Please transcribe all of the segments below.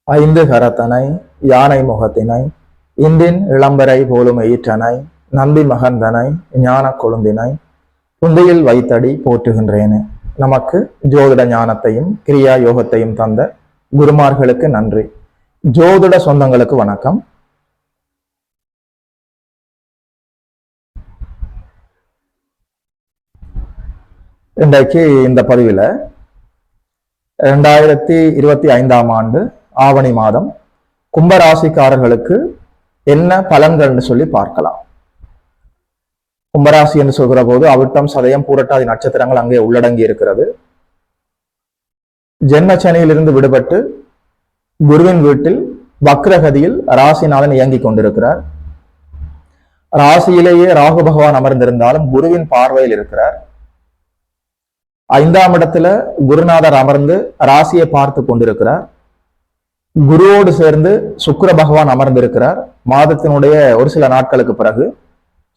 ஐந்து கரத்தனை யானை முகத்தினை இந்தின் இளம்பரை போலும் ஈற்றனை நந்தி மகந்தனை ஞான கொழுந்தினை குந்தையில் வைத்தடி போற்றுகின்றேனே. நமக்கு ஜோதிட ஞானத்தையும் கிரியா யோகத்தையும் தந்த குருமார்களுக்கு நன்றி. ஜோதிட சொந்தங்களுக்கு வணக்கம். இன்றைக்கு இந்த பதிவில் 2025ஆம் ஆண்டு ஆவணி மாதம் கும்பராசிக்காரர்களுக்கு என்ன பலன்கள்னு சொல்லி பார்க்கலாம். கும்பராசி என்று சொல்கிற போது அவிட்டம், சதயம், பூரட்டாதி நட்சத்திரங்கள் அங்கே உள்ளடங்கி இருக்கிறது. ஜென்மச்சனியிலிருந்து விடுபட்டு குருவின் வீட்டில் வக்ரகதியில் ராசிநாதன் இயங்கிக் கொண்டிருக்கிறார். ராசியிலேயே ராகு பகவான் அமர்ந்திருந்தாலும் குருவின் பார்வையில் இருக்கிறார். 5ஆம் இடத்துல குருநாதர் அமர்ந்து ராசியை பார்த்து கொண்டிருக்கிறார். குருவோடு சேர்ந்து சுக்கிர பகவான் அமர்ந்திருக்கிறார். மாதத்தினுடைய ஒரு சில நாட்களுக்கு பிறகு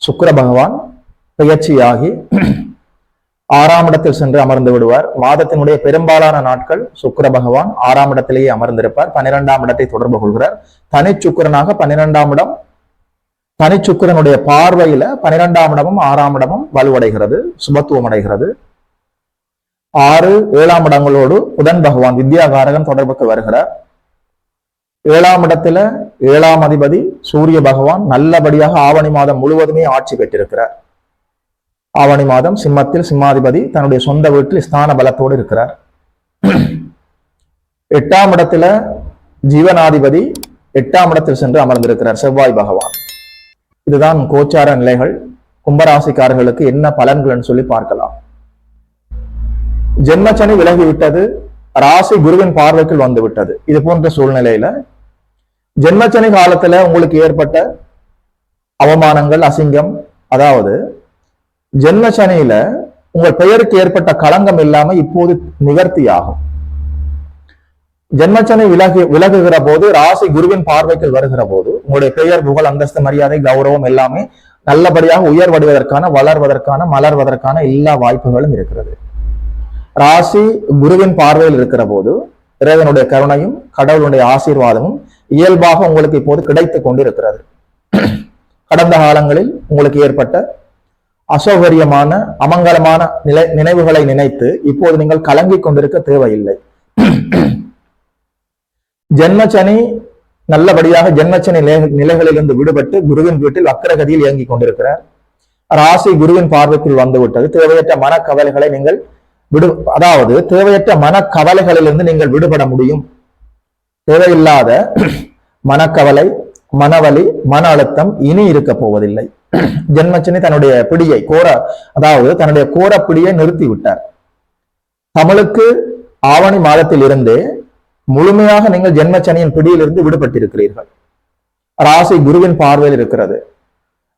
சுக்கிர பகவான் பெயர்ச்சியாகி 6ஆம் இடத்தில் சென்று அமர்ந்து விடுவார். மாதத்தினுடைய பெரும்பாலான நாட்கள் சுக்கிர பகவான் 6ஆம் இடத்திலேயே அமர்ந்திருப்பார். 12ஆம் இடத்தை தொடர்பு கொள்கிறார். தனிச்சுக்கிரனாக 12ஆம் இடம், தனிச்சுக்கிரனுடைய பார்வையில 12ஆம் இடமும் 6ஆம் இடமும் வலுவடைகிறது, சுபத்துவம் அடைகிறது. 6, 7ஆம் இடங்களோடு புதன் பகவான் வித்யாகாரகன் தொடர்புக்கு வருகிறார். 7ஆம் இடத்துல 7ஆம் அதிபதி சூரிய பகவான் நல்லபடியாக ஆவணி மாதம் முழுவதுமே ஆட்சி பெற்றிருக்கிறார். ஆவணி மாதம் சிம்மத்தில் சிம்மாதிபதி தன்னுடைய சொந்த வீட்டில் ஸ்தான பலத்தோடு இருக்கிறார். 8ஆம் இடத்துல ஜீவனாதிபதி 8ஆம் இடத்தில் சென்று அமர்ந்திருக்கிறார் செவ்வாய் பகவான். இதுதான் கோச்சார நிலைகள். கும்பராசிக்காரர்களுக்கு என்ன பலன்கள் சொல்லி பார்க்கலாம். ஜென்மச்சனி விலகிவிட்டது, ராசி குருவின் பார்வைக்குள் வந்து விட்டது. இது போன்ற சூழ்நிலையில ஜென்மச்சனி காலத்துல உங்களுக்கு ஏற்பட்ட அவமானங்கள், அசிங்கம், அதாவது ஜென்மச்சனியில உங்கள் பெயருக்கு ஏற்பட்ட களங்கம் இல்லாம இப்போது நிவர்த்தி ஆகும். ஜென்மச்சனி விலகுகிற போது, ராசி குருவின் பார்வைக்குள் வருகிற போது உங்களுடைய பெயர், புகழ், அந்தஸ்து, மரியாதை, கௌரவம் எல்லாமே நல்லபடியாக உயர்வடைவதற்கான, வளர்வதற்கான, மலர்வதற்கான எல்லா வாய்ப்புகளும் இருக்கிறது. ராசி குருவின் பார்வையில் இருக்கிற போது இறைவனுடைய கருணையும் கடவுளுடைய ஆசீர்வாதமும் இயல்பாக உங்களுக்கு இப்போது கிடைத்துக் கொண்டிருக்கிறது. கடந்த காலங்களில் உங்களுக்கு ஏற்பட்ட அசௌகரியமான, அமங்கலமான நினைவுகளை நினைத்து இப்போது நீங்கள் கலங்கிக் கொண்டிருக்க தேவையில்லை. ஜென்மச்சனி நல்லபடியாக ஜென்மச்சனி நிலைகளிலிருந்து விடுபட்டு குருவின் வீட்டில் வக்ரகதியில் இயங்கிக் கொண்டிருக்கிறார். ராசி குருவின் பார்வைக்குள் வந்துவிட்டது. தேவையற்ற மனக்கவலைகளை நீங்கள் அதாவது தேவையற்ற மனக்கவலைகளிலிருந்து நீங்கள் விடுபட முடியும். தேவையில்லாத மனக்கவலை, மனவலி, மன அழுத்தம் இனி இருக்க போவதில்லை. ஜென்மச்சனி தன்னுடைய பிடியை தன்னுடைய கோர பிடியை நிறுத்தி விட்டார். தமிழுக்கு ஆவணி மாதத்தில் இருந்தே முழுமையாக நீங்கள் ஜென்மச்சனியின் பிடியிலிருந்து விடுபட்டிருக்கிறீர்கள். ராசி குருவின் பார்வையில் இருக்கிறது.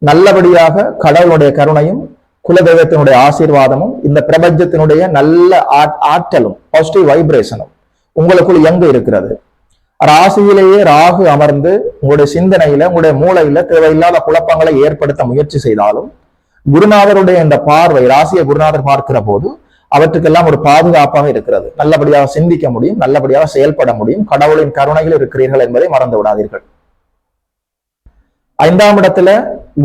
நல்லபடியாக கடவுளுடைய கருணையும் குலதெய்வத்தினுடைய ஆசீர்வாதமும் இந்த பிரபஞ்சத்தினுடைய நல்ல ஆற்றலும், பாசிட்டிவ் வைப்ரேஷனும் உங்களுக்குள் எங்க இருக்கிறது. ராசியிலேயே ராகு அமர்ந்து உங்களுடைய சிந்தனையில, உங்களுடைய மூளையில தேவையில்லாத குழப்பங்களை ஏற்படுத்த முயற்சி செய்தாலும் குருநாதருடைய இந்த பார்வை, ராசியை குருநாதர் பார்க்கிற போது அவற்றுக்கெல்லாம் ஒரு பாதுகாப்பாக இருக்கிறது. நல்லபடியாக சிந்திக்க முடியும், நல்லபடியாக செயல்பட முடியும். கடவுளின் கருணையில் இருக்கிறீர்கள் என்பதை மறந்து விடாதீர்கள். 5ஆம் இடத்துல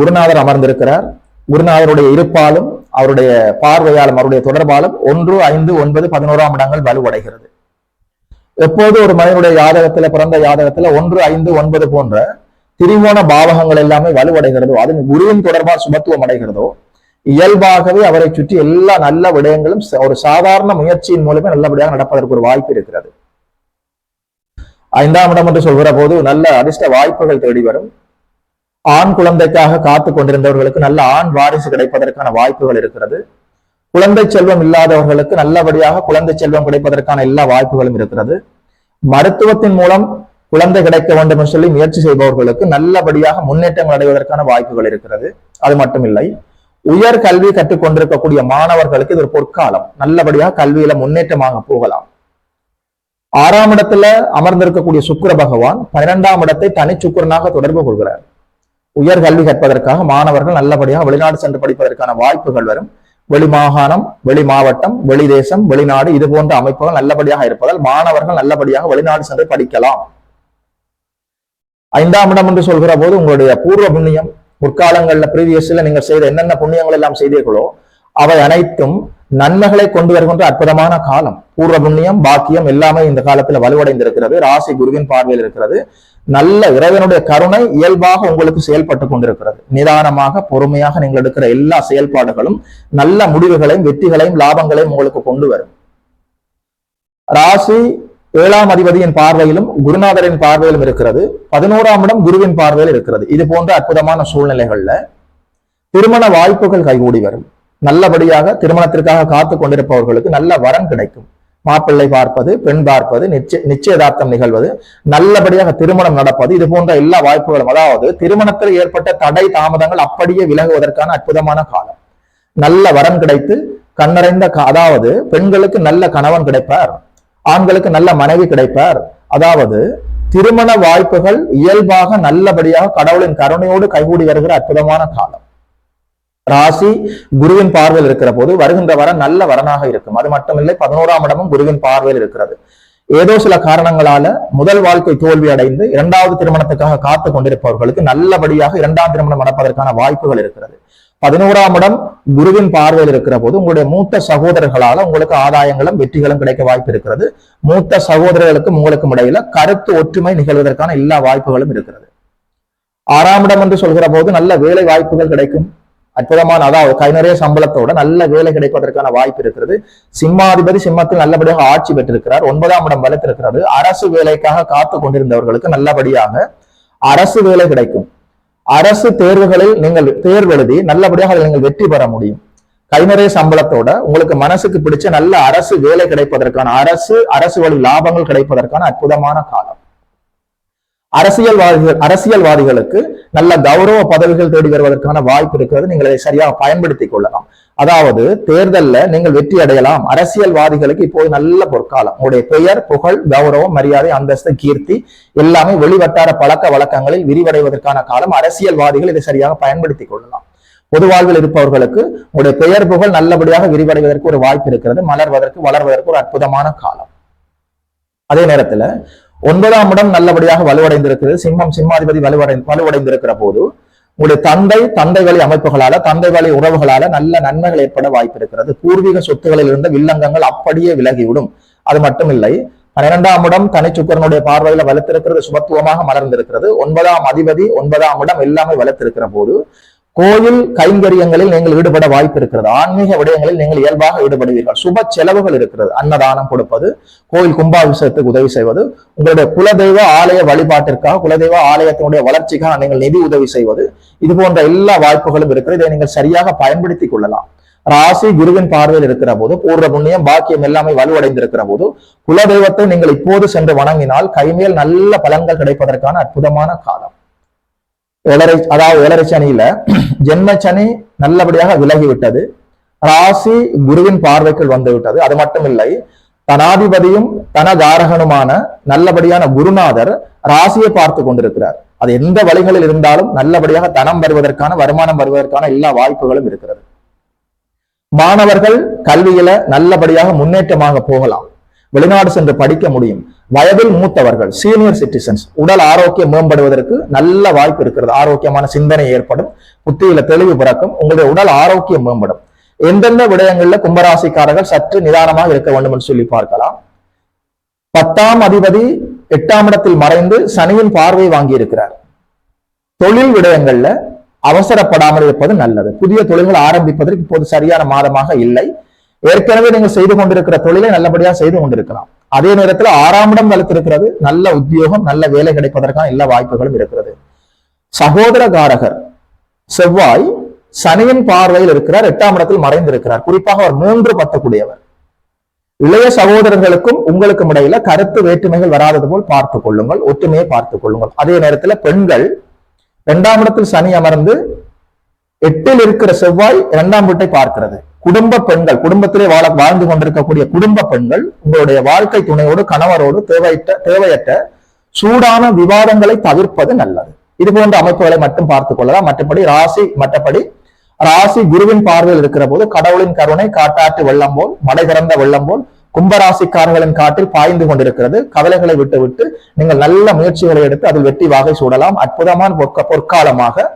குருநாதர் அமர்ந்திருக்கிறார். குருநாதருடைய இருப்பாலும் அவருடைய பார்வையாலும் அவருடைய தொடர்பாலும் 1, 5, 9, 11ஆம் இடங்கள் வலுவடைகிறது. எப்போது ஒரு மனிதனுடைய யாதகத்துல, பிறந்த யாதகத்துல 1, 5, 9 போன்ற திரிகோண பாவகங்கள் எல்லாமே வலுவடைகிறதோ, அது குருவின் தொடர்பாக சுபத்துவம் அடைகிறதோ, இயல்பாகவே அவரை சுற்றி எல்லா நல்ல விடயங்களும் ஒரு சாதாரண முயற்சியின் மூலமே நல்லபடியாக நடப்பதற்கு ஒரு வாய்ப்பு இருக்கிறது. 5ஆம் இடம் என்று சொல்கிற போது நல்ல அதிர்ஷ்ட வாய்ப்புகள் தேடி வரும். ஆண் குழந்தைக்காக காத்து கொண்டிருந்தவர்களுக்கு நல்ல ஆண் வாரிசு கிடைப்பதற்கான வாய்ப்புகள் இருக்கிறது. குழந்தை செல்வம் இல்லாதவர்களுக்கு நல்லபடியாக குழந்தை செல்வம் கிடைப்பதற்கான எல்லா வாய்ப்புகளும் இருக்கிறது. மருத்துவத்தின் மூலம் குழந்தை கிடைக்க வேண்டும் என்று சொல்லி முயற்சி செய்பவர்களுக்கு நல்லபடியாக முன்னேற்றங்கள் அடைவதற்கான வாய்ப்புகள் இருக்கிறது. அது மட்டுமில்லை, உயர் கல்வி கற்றுக் கொண்டிருக்கக்கூடிய மாணவர்களுக்கு இது ஒரு பொற்காலம். நல்லபடியாக கல்வியில முன்னேற்றமாக போகலாம். 6ஆம் இடத்துல அமர்ந்திருக்கக்கூடிய சுக்கிர பகவான் 12ஆம் இடத்தை தனிச்சுக்கிரனாக தொடர்பு கொள்கிறார். உயர் கல்வி கற்பதற்காக மாணவர்கள் நல்லபடியாக வெளிநாடு சென்று படிப்பதற்கான வாய்ப்புகள் வரும். வெளி மாகாணம், வெளி மாவட்டம், வெளி தேசம், வெளிநாடு இது போன்ற அமைப்புகள் நல்லபடியாக இருப்பதால் மாணவர்கள் நல்லபடியாக வெளிநாடு சென்று படிக்கலாம். 5ஆம் இடம் என்று சொல்கிற போது உங்களுடைய பூர்வ புண்ணியம், முற்காலங்கள்ல பிரீவியஸ்ல நீங்கள் செய்த என்னென்ன புண்ணியங்கள் எல்லாம் செய்தீர்களோ அவை அனைத்தும் நன்மைகளை கொண்டு வருகின்ற அற்புதமான காலம். பூர்வ புண்ணியம், பாக்கியம் எல்லாமே இந்த காலத்துல வலுவடைந்திருக்கிறது. ராசி குருவின் பார்வையில் இருக்கிறது. நல்ல இறைவனுடைய கருணை இயல்பாக உங்களுக்கு செயல்பட்டு கொண்டிருக்கிறது. நிதானமாக பொறுமையாக நீங்கள் எடுக்கிற எல்லா செயல்பாடுகளும் நல்ல முடிவுகளையும் வெற்றிகளையும் லாபங்களையும் உங்களுக்கு கொண்டு வரும். ராசி 7ஆம் அதிபதியின் பார்வையிலும் குருநாதரின் பார்வையிலும் இருக்கிறது. 11ஆம் இடம் குருவின் பார்வையில் இருக்கிறது. இது போன்ற அற்புதமான சூழ்நிலைகள்ல திருமண வாய்ப்புகள் கைகூடி வரும். நல்லபடியாக திருமணத்திற்காக காத்து கொண்டிருப்பவர்களுக்கு நல்ல வரன் கிடைக்கும். மாப்பிள்ளை பார்ப்பது, பெண் பார்ப்பது, நிச்சயதார்த்தம் நிகழ்வது, நல்லபடியாக திருமணம் நடப்பது, இது போன்ற எல்லா வாய்ப்புகளும், அதாவது திருமணத்தில் ஏற்பட்ட தடை தாமதங்கள் அப்படியே விலகுவதற்கான அற்புதமான காலம். நல்ல வரன் கிடைத்து கண்ணறைந்த, அதாவது பெண்களுக்கு நல்ல கணவன் கிடைப்பார், ஆண்களுக்கு நல்ல மனைவி கிடைப்பார். அதாவது திருமண வாய்ப்புகள் இயல்பாக நல்லபடியாக கடவுளின் கருணையோடு கைகூடி வருகிற அற்புதமான காலம். ராசி குருவின் பார்வையில் இருக்கிற போது வருகின்ற வரன் நல்ல வரனாக இருக்கும். அது மட்டுமில்லை, 11ஆம் இடமும் குருவின் பார்வையில் இருக்கிறது. ஏதோ சில காரணங்களால முதல் வாழ்க்கை தோல்வி அடைந்து 2வது திருமணத்துக்காக காத்து கொண்டிருப்பவர்களுக்கு நல்லபடியாக 2ஆம் திருமணம் நடப்பதற்கான வாய்ப்புகள் இருக்கிறது. 11ஆம் இடம் குருவின் பார்வையில் இருக்கிற போது உங்களுடைய மூத்த சகோதரர்களால உங்களுக்கு ஆதாயங்களும் வெற்றிகளும் கிடைக்க வாய்ப்பு இருக்கிறது. மூத்த சகோதரர்களுக்கும் உங்களுக்கும் இடையில கருத்து ஒற்றுமை நிகழ்வதற்கான எல்லா வாய்ப்புகளும் இருக்கிறது. 6ஆம் இடம் என்று சொல்கிற போது நல்ல வேலை வாய்ப்புகள் கிடைக்கும். அற்புதமான, அதாவது கை நிறைய சம்பளத்தோட நல்ல வேலை கிடைப்பதற்கான வாய்ப்பு இருக்கிறது. சிம்மாதிபதி சிம்மத்தில் நல்லபடியாக ஆட்சி பெற்றிருக்கிறார். 9ஆம் இடம் வலுத்திருக்கிறது. அரசு வேலைக்காக காத்து கொண்டிருந்தவர்களுக்கு நல்லபடியாக அரசு வேலை கிடைக்கும். அரசு தேர்வுகளில் நீங்கள் தேர்வு எழுதி நல்லபடியாக அதில் நீங்கள் வெற்றி பெற முடியும். கை நிறைய சம்பளத்தோட உங்களுக்கு மனசுக்கு பிடிச்ச நல்ல அரசு வேலை கிடைப்பதற்கான, அரசு வழி லாபங்கள் கிடைப்பதற்கான அற்புதமான காலம். அரசியல்வாதிகளுக்கு நல்ல கௌரவ பதவிகள் தேடி வருவதற்கான வாய்ப்பு இருக்கிறது. நீங்கள் அதை சரியாக பயன்படுத்திக் கொள்ளலாம். அதாவது தேர்தல்ல நீங்கள் வெற்றி அடையலாம். அரசியல்வாதிகளுக்கு இப்போது நல்ல பொற்காலம். உங்களுடைய பெயர், புகழ், கௌரவம், மரியாதை, அந்தஸ்து, கீர்த்தி எல்லாமே வெளிவட்டார பழக்க வழக்கங்களில் விரிவடைவதற்கான காலம். அரசியல்வாதிகள் இதை சரியாக பயன்படுத்திக் கொள்ளலாம். பொது வாழ்வில் இருப்பவர்களுக்கு உங்களுடைய பெயர், புகழ் நல்லபடியாக விரிவடைவதற்கு ஒரு வாய்ப்பு இருக்கிறது. மலர்வதற்கு, வளர்வதற்கு ஒரு அற்புதமான காலம். அதே நேரத்துல 9ஆம் இடம் நல்லபடியாக வலுவடைந்திருக்கிறது. சிம்மாதிபதி வலுவடைந்திருக்கிற போது உங்களுடைய தந்தை வழி அமைப்புகளால, தந்தை வழி உறவுகளால நல்ல நன்மைகள் ஏற்பட வாய்ப்பு இருக்கிறது. பூர்வீக சொத்துகளில் இருந்த வில்லங்கங்கள் அப்படியே விலகிவிடும். அது மட்டுமில்லை, 12ஆம் இடம் தனிச்சுக்கரனுடைய பார்வையில வலுத்திருக்கிறது, சுபத்துவமாக மலர்ந்திருக்கிறது. 9ஆம் அதிபதி, 9ஆம் இடம் எல்லாமே வலுத்திருக்கிற போது கோயில் கைங்கரியங்களில் நீங்கள் ஈடுபட வாய்ப்பு இருக்கிறது. ஆன்மீக விடயங்களில் நீங்கள் இயல்பாக ஈடுபடுவீர்கள். சுப செலவுகள் இருக்கிறது. அன்னதானம் கொடுப்பது, கோயில் கும்பாபிஷேகத்துக்கு உதவி செய்வது, உங்களுடைய குலதெய்வ ஆலய வழிபாட்டிற்காக, குலதெய்வ ஆலயத்தினுடைய வளர்ச்சிக்காக நீங்கள் நிதி உதவி செய்வது, இது போன்ற எல்லா வாய்ப்புகளும் இருக்கிறது. இதை நீங்கள் சரியாக பயன்படுத்திக் கொள்ளலாம். ராசி குருவின் பார்வையில் இருக்கிற போது பூர்வ புண்ணியம், பாக்கியம் எல்லாமே வலுவடைந்திருக்கிற போது குலதெய்வத்தை நீங்கள் இப்போது சென்று வணங்கினால் கைமேல் நல்ல பலன்கள் கிடைப்பதற்கான அற்புதமான காலம். ஏழரை சனியில ஜென்ம சனி நல்லபடியாக விலகிவிட்டது. ராசி குருவின் பார்வைக்குள் வந்து விட்டது. அது மட்டுமில்லை, தனாதிபதியும் தனகாரகனுமான நல்லபடியான குருநாதர் ராசியை பார்த்து கொண்டிருக்கிறார். அது எந்த வழிகளில் இருந்தாலும் நல்லபடியாக தனம் வருவதற்கான, வருமானம் வருவதற்கான எல்லா வாய்ப்புகளும் இருக்கிறது. மாணவர்கள் கல்வியில நல்லபடியாக முன்னேற்றமாக போகலாம். வெளிநாடு சென்று படிக்க முடியும். வயதில் மூத்தவர்கள், சீனியர் சிட்டிசன்ஸ், உடல் ஆரோக்கியம் மேம்படுவதற்கு நல்ல வாய்ப்பு இருக்கிறது. ஆரோக்கியமான சிந்தனை ஏற்படும், புத்தியில தெளிவு பிறக்கும், உங்களுடைய உடல் ஆரோக்கியம் மேம்படும். எந்தெந்த விடயங்கள்ல கும்பராசிக்காரர்கள் சற்று நிதானமாக இருக்க வேண்டும் என்று சொல்லி பார்க்கலாம். 10ஆம் அதிபதி 8ஆம் இடத்தில் மறைந்து சனியின் பார்வை வாங்கி இருக்கிறார். தொழில் விடயங்கள்ல அவசரப்படாமல் இருப்பது நல்லது. புதிய தொழில்கள் ஆரம்பிப்பதற்கு இப்போது சரியான மாதமாக இல்லை. ஏற்கனவே நீங்கள் செய்து கொண்டிருக்கிற தொழிலை நல்லபடியாக செய்து கொண்டிருக்கலாம். அதே நேரத்தில் 6ஆம் இடம் வலுத்திருக்கிறது. நல்ல உத்தியோகம், நல்ல வேலை கிடைப்பதற்கான எல்லா வாய்ப்புகளும் இருக்கிறது. சகோதரகாரகர் செவ்வாய் சனியின் பார்வையில் இருக்கிறார். 8ஆம் இடத்தில் மறைந்திருக்கிறார். குறிப்பாக அவர் 3-10 கூடியவர். இளைய சகோதரர்களுக்கும் உங்களுக்கும் இடையில கருத்து வேற்றுமைகள் வராதது போல் பார்த்துக் கொள்ளுங்கள். ஒற்றுமையை பார்த்துக் கொள்ளுங்கள். அதே நேரத்தில் பெண்கள் 2ஆம் இடத்தில் சனி அமர்ந்து 8இல் இருக்கிற செவ்வாய் 2ஆம் வீட்டை பார்க்கிறது. குடும்ப பெண்கள், குடும்பத்திலே வாழ்ந்து கொண்டிருக்கக்கூடிய குடும்ப பெண்கள் உங்களுடைய வாழ்க்கை துணையோடு, கணவரோடு தேவையற்ற சூடான விவாதங்களை தவிர்ப்பது நல்லது. இது போன்ற அமைப்புகளை மட்டும் பார்த்துக் கொள்ளலாம். மற்றபடி ராசி குருவின் பார்வையில் இருக்கிற போது கடவுளின் கருணை காட்டாற்று வெள்ளம் போல், மடை திறந்த வெள்ளம் போல், கும்பராசிக்காரர்களின் காட்டில் பாய்ந்து கொண்டிருக்கிறது. கவலைகளை விட்டு நீங்கள் நல்ல முயற்சிகளை எடுத்து அதில் வெற்றி வாகை சூடலாம். அற்புதமான பொற்காலமாக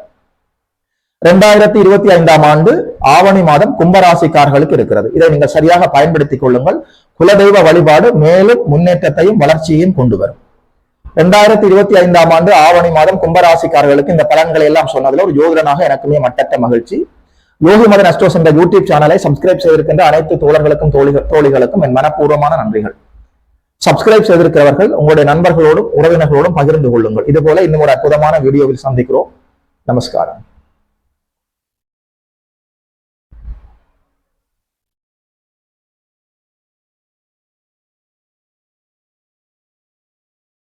2025 ஆண்டு ஆவணி மாதம் கும்பராசிக்காரர்களுக்கு இருக்கிறது. இதை நீங்கள் சரியாக பயன்படுத்திக் கொள்ளுங்கள். குலதெய்வ வழிபாடு மேலும் முன்னேற்றத்தையும் வளர்ச்சியையும் கொண்டு வரும். 2025 ஆண்டு ஆவணி மாதம் கும்பராசிக்காரர்களுக்கு இந்த பலன்களை எல்லாம் சொன்னதுல ஒரு ஜோதிடனாக எனக்குமே மட்டற்ற மகிழ்ச்சி. யோகி மதன் அஸ்ட்ரோஸ் என்ற யூடியூப் சேனலை சப்ஸ்கிரைப் செய்திருக்கின்ற அனைத்து தோழர்களுக்கும் தோழிகளுக்கும் என் மனப்பூர்வமான நன்றிகள். சப்ஸ்கிரைப் செய்திருக்கிறவர்கள் உங்களுடைய நண்பர்களோடும் உறவினர்களோடும் பகிர்ந்து கொள்ளுங்கள். இது போல இன்னும் ஒரு அற்புதமான வீடியோவில் சந்திக்கிறோம். நமஸ்காரம்.